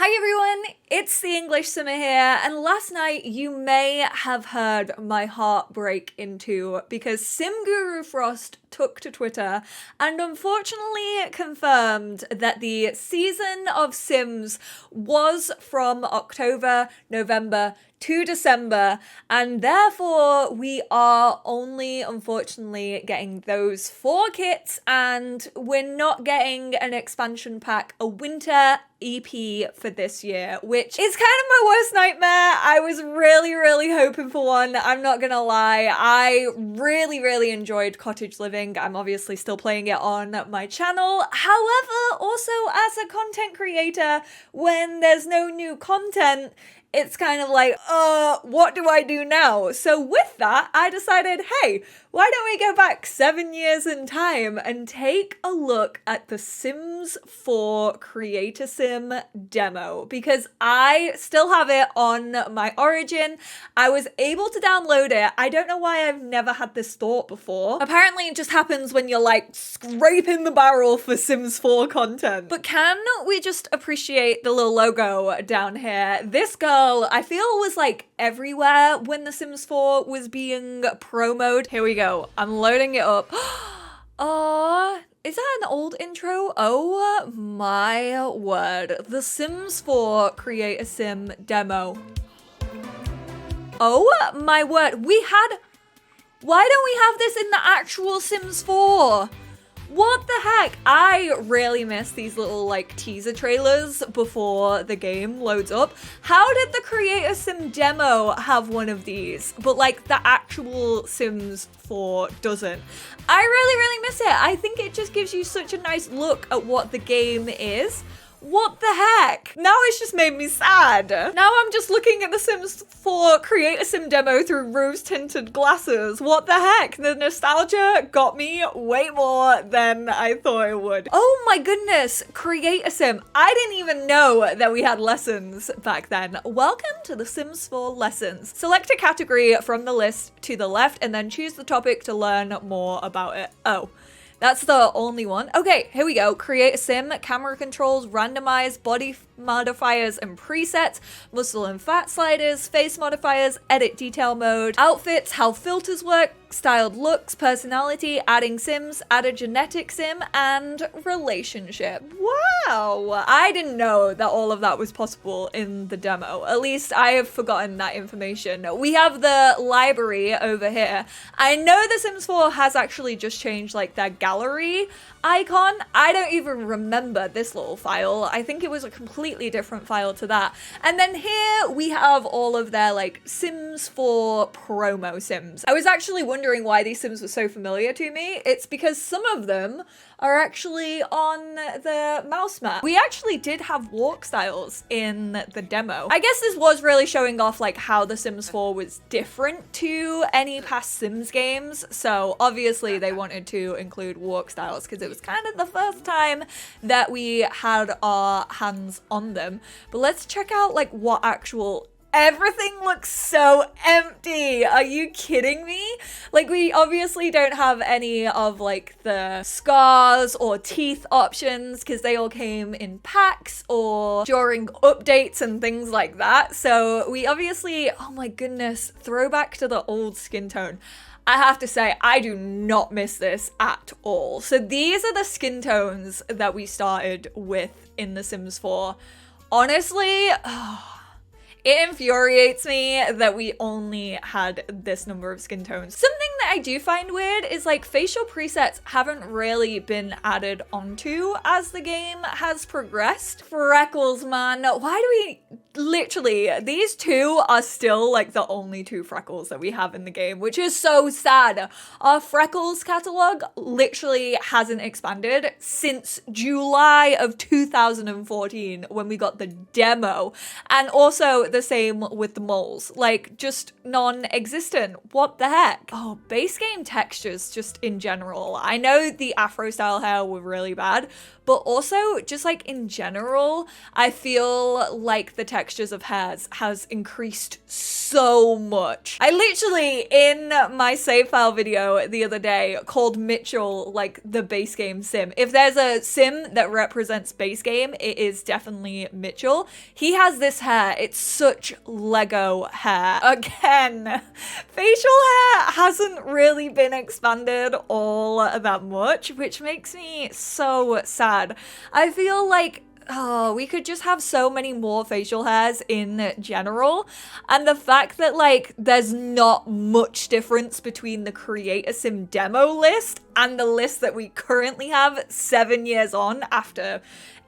Hi everyone, it's the EnglishSimmer here, and last night you may have heard my heart break in two because Sim Guru Frost took to Twitter and unfortunately confirmed that the season of Sims was from October, November to December, and therefore we are only unfortunately getting those 4 kits, and we're not getting an expansion pack, a winter EP for this year, which is kind of my worst nightmare. I was really hoping for one. I'm not gonna lie, I really enjoyed Cottage Living. I'm obviously still playing it on my channel. However, also as a content creator, when there's no new content, it's kind of like, what do I do now? So with that, I decided, hey, why don't we go back 7 years in time and take a look at the Sims 4 Creator Sim demo, because I still have it on my Origin. I was able to download it. I don't know why I've never had this thought before. Apparently it just happens when you're like scraping the barrel for Sims 4 content. But can we just appreciate the little logo down here? This girl, I feel, was like everywhere when The Sims 4 was being promoted. Here we go. I'm loading it up. Is that an old intro? Oh my word. The Sims 4 Create a Sim demo. Oh my word. Why don't we have this in the actual Sims 4? What the heck? I really miss these little like teaser trailers before the game loads up. How did the Creator Sim demo have one of these, but like the actual Sims 4 doesn't? I really miss it. I think it just gives you such a nice look at what the game is. What the heck? Now it's just made me sad. Now I'm just looking at the Sims 4 Creator Sim demo through rose-tinted glasses. What the heck? The nostalgia got me way more than I thought it would. Oh my goodness, Creator Sim. I didn't even know that we had lessons back then. Welcome to the Sims 4 lessons. Select a category from the list to the left and then choose the topic to learn more about it. Oh. That's the only one. Okay, here we go. Create a sim, camera controls, randomize, body modifiers and presets, muscle and fat sliders, face modifiers, edit detail mode, outfits, how filters work, styled looks, personality, adding sims, add a genetic sim, and relationship. Wow! I didn't know that all of that was possible in the demo. At least I have forgotten that information. We have the library over here. I know The Sims 4 has actually just changed like their gallery icon. I don't even remember this little file. I think it was a completely different file to that. And then here we have all of their like Sims 4 promo sims. I was actually wondering why these sims were so familiar to me. It's because some of them are actually on the mouse mat. We actually did have walk styles in the demo. I guess this was really showing off like how The Sims 4 was different to any past Sims games. So obviously they wanted to include walk styles because it was kind of the first time that we had our hands on them. But let's check out like what actual... Everything looks so empty. Are you kidding me? Like, we obviously don't have any of like the scars or teeth options because they all came in packs or during updates and things like that. So we obviously, oh my goodness, throwback to the old skin tone. I have to say, I do not miss this at all. So these are the skin tones that we started with in The Sims 4. Honestly, it infuriates me that we only had this number of skin tones. Something that I do find weird is like facial presets haven't really been added onto as the game has progressed. Freckles, man. Why do we... Literally, these two are still like the only 2 Freckles that we have in the game, which is so sad. Our Freckles catalog literally hasn't expanded since July of 2014 when we got the demo. And also the same with the moles, like just non-existent. What the heck? Oh, base game textures just in general. I know the Afro style hair were really bad, but also just like in general, I feel like the textures of hairs has increased so much. I literally, in my save file video the other day, called Mitchell like the base game sim. If there's a sim that represents base game, it is definitely Mitchell. He has this hair. It's such Lego hair. Again, facial hair hasn't really been expanded all that much, which makes me so sad. I feel like we could just have so many more facial hairs in general. And the fact that like there's not much difference between the Create a Sim demo list and the list that we currently have 7 years on after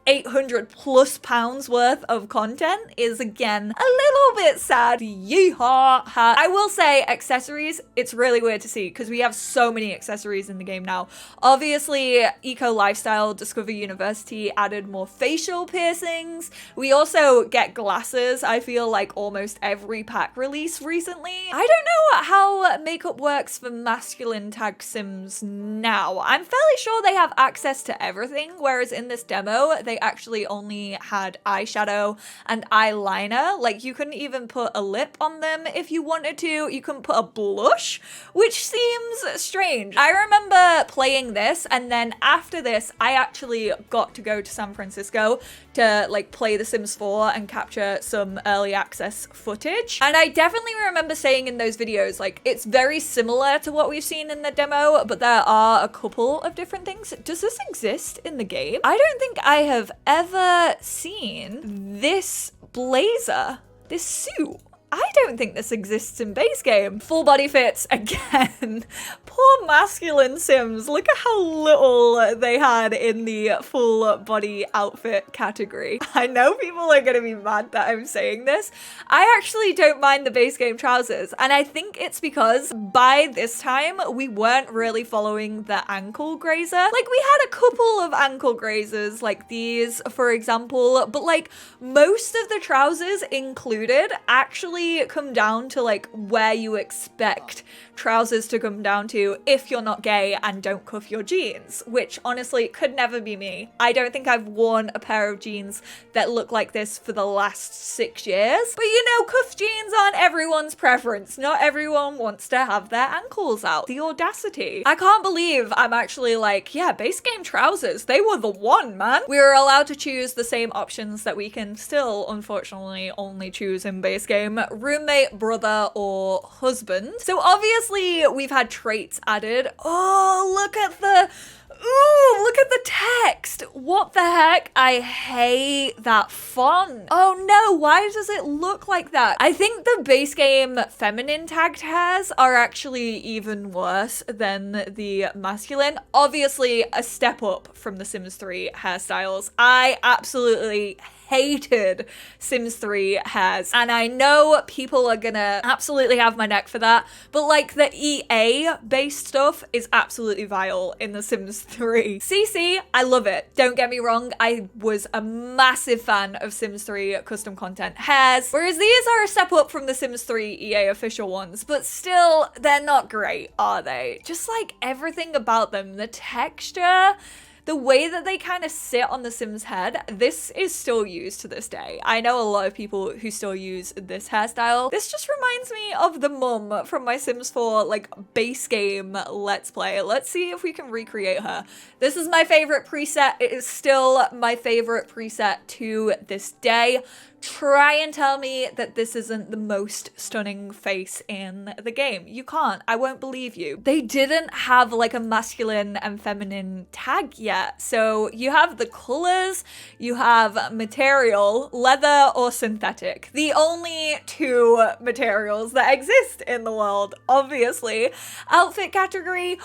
£800+ worth of content is again a little bit sad. Yeehaw. I will say accessories, it's really weird to see because we have so many accessories in the game now. Obviously, Eco Lifestyle Discover University added more facial piercings. We also get glasses, I feel like almost every pack release recently. I don't know how makeup works for masculine tag sims now. I'm fairly sure they have access to everything, whereas in this demo, they actually only had eyeshadow and eyeliner. Like you couldn't even put a lip on them if you wanted to. You couldn't put a blush, which seems strange. I remember playing this, and then after this, I actually got to go to San Francisco to like play The Sims 4 and capture some early access footage. And I definitely remember saying in those videos, like it's very similar to what we've seen in the demo, but there are a couple of different things. Does this exist in the game? I don't think I have ever seen this blazer, this suit. I don't think this exists in base game. Full body fits again. Poor masculine sims. Look at how little they had in the full body outfit category. I know people are gonna be mad that I'm saying this. I actually don't mind the base game trousers, and I think it's because by this time we weren't really following the ankle grazer. Like we had a couple of ankle grazers like these, for example, but like most of the trousers included actually come down to like where you expect trousers to come down to if you're not gay and don't cuff your jeans, which honestly could never be me. I don't think I've worn a pair of jeans that look like this for the last 6 years. But you know, cuff jeans aren't everyone's preference. Not everyone wants to have their ankles out. The audacity. I can't believe I'm actually like, yeah, base game trousers, they were the one, man. We were allowed to choose the same options that we can still unfortunately only choose in base game: roommate, brother, or husband. So obviously we've had traits added. Oh, look at the text. What the heck? I hate that font. Oh no, why does it look like that? I think the base game feminine tagged hairs are actually even worse than the masculine. Obviously a step up from the Sims 3 hairstyles. I absolutely hated Sims 3 hairs, and I know people are gonna absolutely have my neck for that, but like the EA based stuff is absolutely vile in the Sims 3. CC, I love it. Don't get me wrong, I was a massive fan of Sims 3 custom content hairs, whereas these are a step up from the Sims 3 EA official ones, but still, they're not great, are they? Just like everything about them, the texture, the way that they kind of sit on the Sims head, this is still used to this day. I know a lot of people who still use this hairstyle. This just reminds me of the mum from my Sims 4 like base game Let's Play. Let's see if we can recreate her. This is my favorite preset. It is still my favorite preset to this day. Try and tell me that this isn't the most stunning face in the game. You can't. I won't believe you. They didn't have like a masculine and feminine tag yet. So you have the colors, you have material, leather or synthetic. The only two materials that exist in the world, obviously. Outfit category,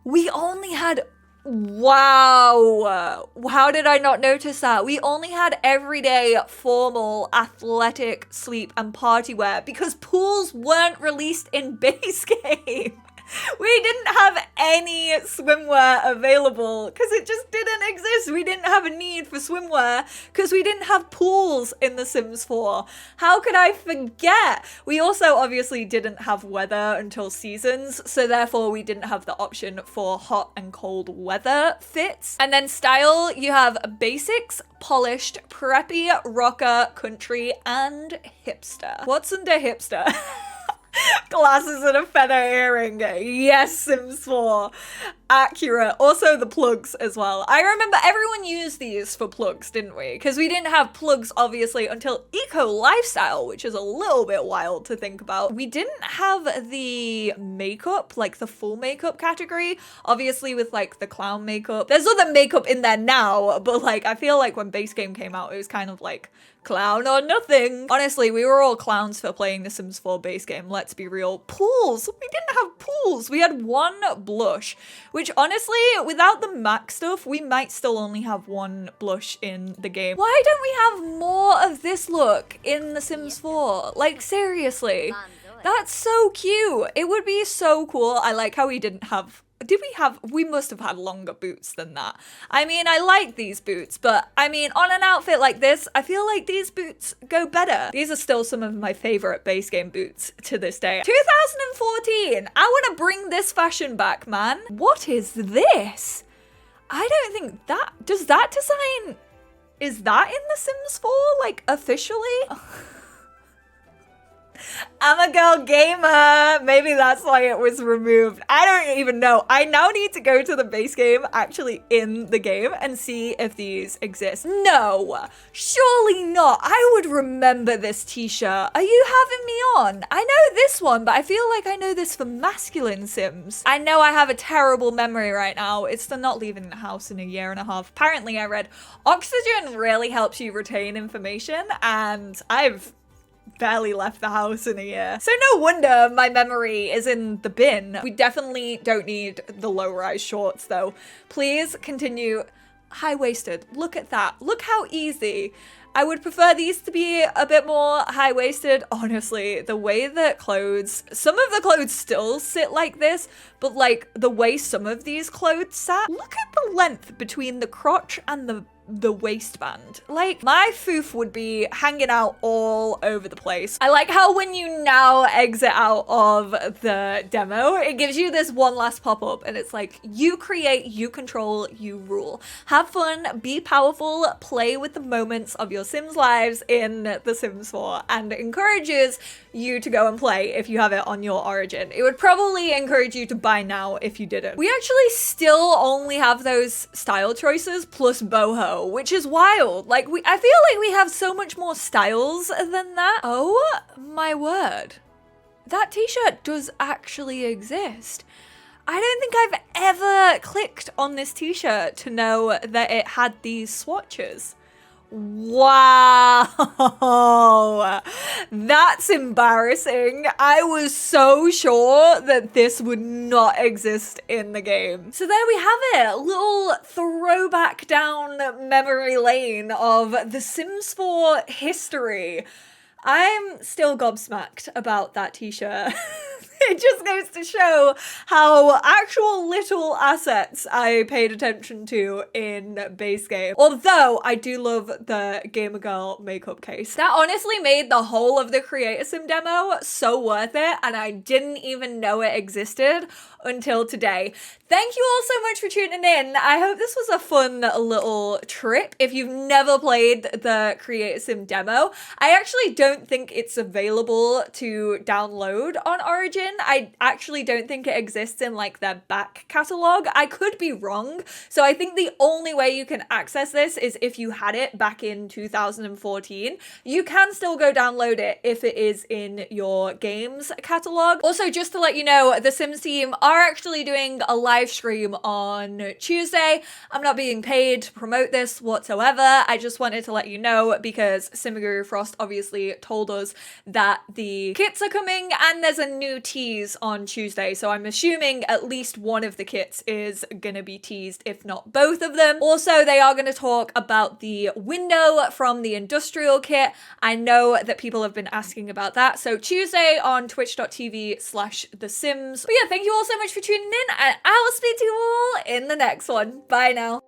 we only had wow, how did I not notice that? We only had everyday, formal, athletic, sleep and party wear because pools weren't released in base game. We didn't have any swimwear available because it just didn't exist. We didn't have a need for swimwear because we didn't have pools in The Sims 4. How could I forget? We also obviously didn't have weather until seasons, so therefore we didn't have the option for hot and cold weather fits. And then style, you have basics, polished, preppy, rocker, country, and hipster. What's under hipster? Glasses and a feather earring. Yes, Sims 4. Accurate. Also the plugs as well. I remember everyone used these for plugs, didn't we? Because we didn't have plugs, obviously, until Eco Lifestyle, which is a little bit wild to think about. We didn't have the makeup, like the full makeup category, obviously with like the clown makeup. There's other makeup in there now, but like I feel like when base game came out, it was kind of like clown or nothing. Honestly, we were all clowns for playing the Sims 4 base game, let's be real. Pools! We didn't have pools! We had one blush, which honestly, without the Mac stuff, we might still only have one blush in the game. Why don't we have more of this look in the Sims 4? Like, seriously. That's so cute. It would be so cool. I like how we didn't have... we must have had longer boots than that. I mean, I like these boots, but I mean, on an outfit like this, I feel like these boots go better. These are still some of my favorite base game boots to this day. 2014, I want to bring this fashion back, man. What is this? I don't think that, does that design, is that in The Sims 4, like officially? I'm a girl gamer. Maybe that's why it was removed. I don't even know. I now need to go to the base game, actually in the game, and see if these exist. No, surely not. I would remember this t-shirt. Are you having me on? I know this one, but I feel like I know this for masculine Sims. I know I have a terrible memory right now. It's the not leaving the house in a year and a half. Apparently I read oxygen really helps you retain information, and I've barely left the house in a year. So no wonder my memory is in the bin. We definitely don't need the low-rise shorts though. Please continue. High-waisted. Look at that. Look how easy. I would prefer these to be a bit more high-waisted. Honestly, the way that clothes, some of the clothes still sit like this, but like the way some of these clothes sat, look at the length between the crotch and the waistband. Like, my foof would be hanging out all over the place. I like how when you now exit out of the demo, it gives you this one last pop-up and it's like, you create, you control, you rule. Have fun, be powerful, play with the moments of your Sims lives in The Sims 4, and encourages you to go and play if you have it on your Origin. It would probably encourage you to buy now if you didn't. We actually still only have those style choices plus boho, which is wild. Like, I feel like we have so much more styles than that. Oh my word. That t-shirt does actually exist. I don't think I've ever clicked on this t-shirt to know that it had these swatches. Wow, that's embarrassing. I was so sure that this would not exist in the game. So there we have it, a little throwback down memory lane of The Sims 4 history. I'm still gobsmacked about that t-shirt. It just goes to show how actual little assets I paid attention to in base game. Although I do love the Gamer Girl makeup case. That honestly made the whole of the Creator Sim demo so worth it, and I didn't even know it existed until today. Thank you all so much for tuning in. I hope this was a fun little trip. If you've never played the Creator Sim demo, I actually don't think it's available to download on Origin. I actually don't think it exists in like their back catalog. I could be wrong. So I think the only way you can access this is if you had it back in 2014. You can still go download it if it is in your games catalog. Also, just to let you know, the Sims team are actually doing a live stream on Tuesday. I'm not being paid to promote this whatsoever. I just wanted to let you know because Simaguru Frost obviously told us that the kits are coming and there's a new team tease on Tuesday, so I'm assuming at least one of the kits is gonna be teased, if not both of them. Also, they are gonna talk about the window from the industrial kit. I know that people have been asking about that, so Tuesday on twitch.tv/The Sims. But yeah, thank you all so much for tuning in, and I will speak to you all in the next one. Bye now.